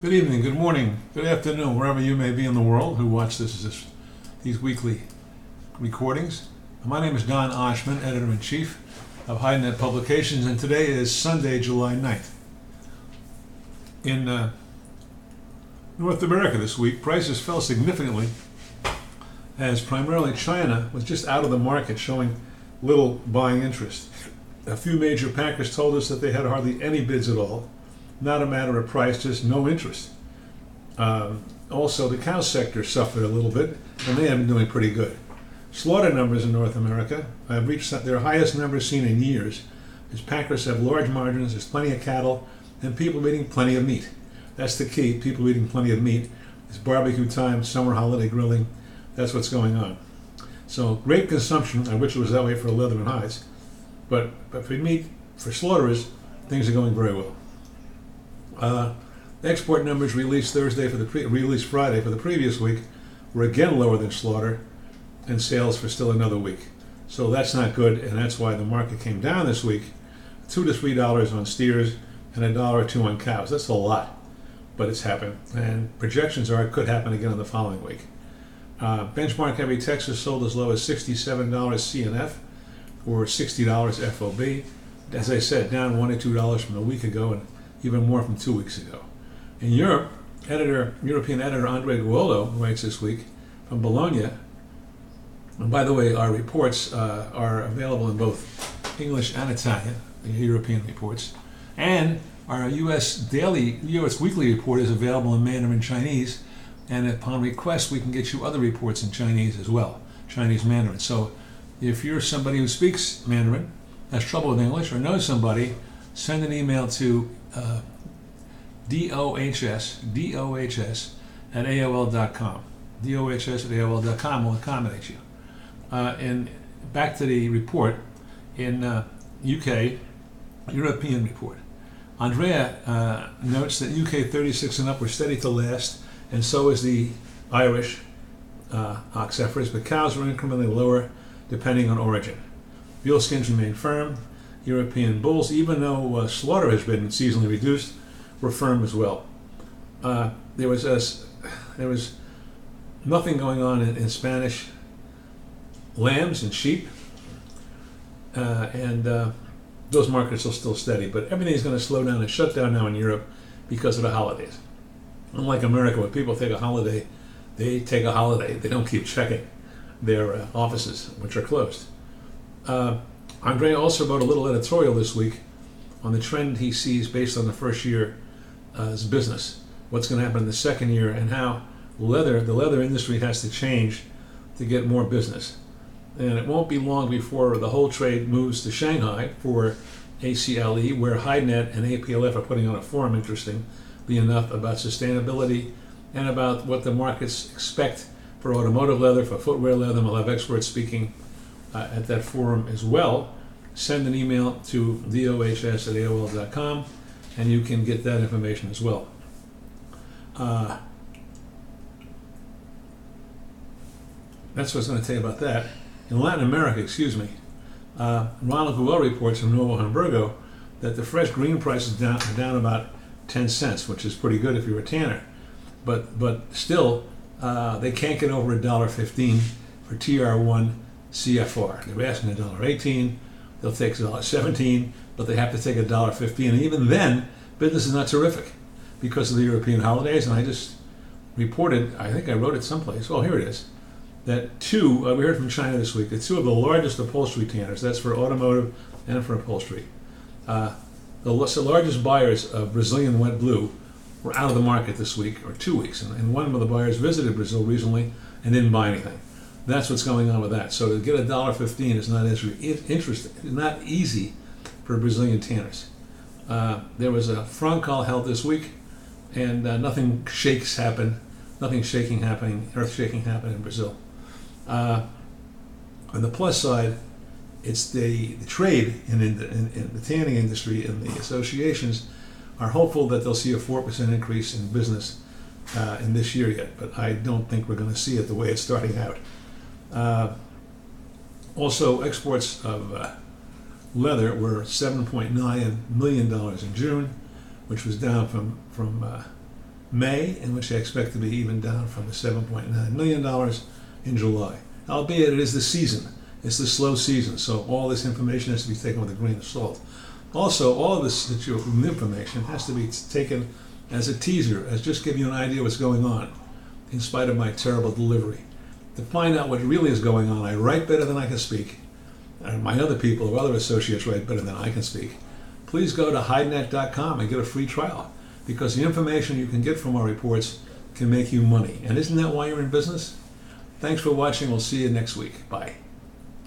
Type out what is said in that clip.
Good evening, good morning, good afternoon, wherever you may be in the world who watch these weekly recordings. My name is Don Oshman, Editor-in-Chief of Hidenet Publications, and today is Sunday, July 9th. In North America this week, prices fell significantly as primarily China was just out of the market, showing little buying interest. A few major packers told us that they had hardly any bids at all. Not a matter of price, just no interest. Also, the cow sector suffered a little bit, and they have been doing pretty good. Slaughter numbers in North America have reached their highest numbers seen in years, as packers have large margins, there's plenty of cattle, and people eating plenty of meat. That's the key, people eating plenty of meat. It's barbecue time, summer holiday grilling, that's what's going on. So great consumption, I wish it was that way for leather and hides, but for meat, for slaughterers, things are going very well. Export numbers released Friday for the previous week were again lower than slaughter, and sales for still another week. So that's not good, and that's why the market came down this week. $2 to $3 on steers and $1 or $2 on cows. That's a lot, but it's happened, and projections are it could happen again in the following week. Benchmark Heavy Texas sold as low as $67 CNF or $60 FOB. As I said, down $1 to $2 from a week ago, and even more from 2 weeks ago. In Europe, European editor Andre Guolo writes this week from Bologna. And by the way, our reports are available in both English and Italian, the European reports. And our U.S. weekly report is available in Mandarin Chinese. And upon request, we can get you other reports in Chinese as well, Chinese Mandarin. So if you're somebody who speaks Mandarin, has trouble with English, or knows somebody, send an email to DOHS at AOL.com. DOHS at AOL.com will accommodate you. And back to the report in UK, European report. Andrea notes that UK 36 and up were steady to last, and so is the Irish ox heifers, but cows were incrementally lower depending on origin. Veal skins remain firm. European bulls, even though slaughter has been seasonally reduced, were firm as well. There was nothing going on in Spanish lambs and sheep, and those markets are still steady, but everything's going to slow down and shut down now in Europe because of the holidays. Unlike America, when people take a holiday, they take a holiday. They don't keep checking their offices, which are closed. Andre also wrote a little editorial this week on the trend he sees based on the first year's business, what's going to happen in the second year, and how the leather industry has to change to get more business. And it won't be long before the whole trade moves to Shanghai for ACLE, where Hidenet and APLF are putting on a forum, interestingly enough, about sustainability and about what the markets expect for automotive leather, for footwear leather. We'll have experts speaking at that forum as well. Send an email to dohs at AOL.com and you can get that information as well. That's what I was going to tell you about that. In Latin America, Ronald Guo reports from Novo Hamburgo that the fresh green price is down about 10 cents, which is pretty good if you're a tanner. But still, they can't get over $1.15 for TR1 CFR. They're asking $1.18. They'll take $1.17, but they have to take $1.15. And even then, business is not terrific because of the European holidays. And I just reported, I think I wrote it someplace. Oh, here it is. That we heard from China this week, that two of the largest upholstery tanners, that's for automotive and for upholstery, the largest buyers of Brazilian wet blue were out of the market this week, or 2 weeks. And one of the buyers visited Brazil recently and didn't buy anything. That's what's going on with that. So to get $1.15 is not as interesting. It's not easy for Brazilian tanners. There was a front call held this week, and nothing earth-shaking happening in Brazil. On the plus side, it's the trade in the tanning industry and the associations are hopeful that they'll see a 4% increase in business in this year yet, but I don't think we're going to see it the way it's starting out. Also, exports of leather were $7.9 million in June, which was down from May, in which I expect to be even down from the $7.9 million in July. Albeit it is the season. It's the slow season, so all this information has to be taken with a grain of salt. Also, all of this information has to be taken as a teaser, as just give you an idea what's going on, in spite of my terrible delivery. To find out what really is going on, I write better than I can speak, and my other people or other associates write better than I can speak. Please go to hidenet.com and get a free trial, because the information you can get from our reports can make you money. And isn't that why you're in business? Thanks for watching. We'll see you next week. Bye.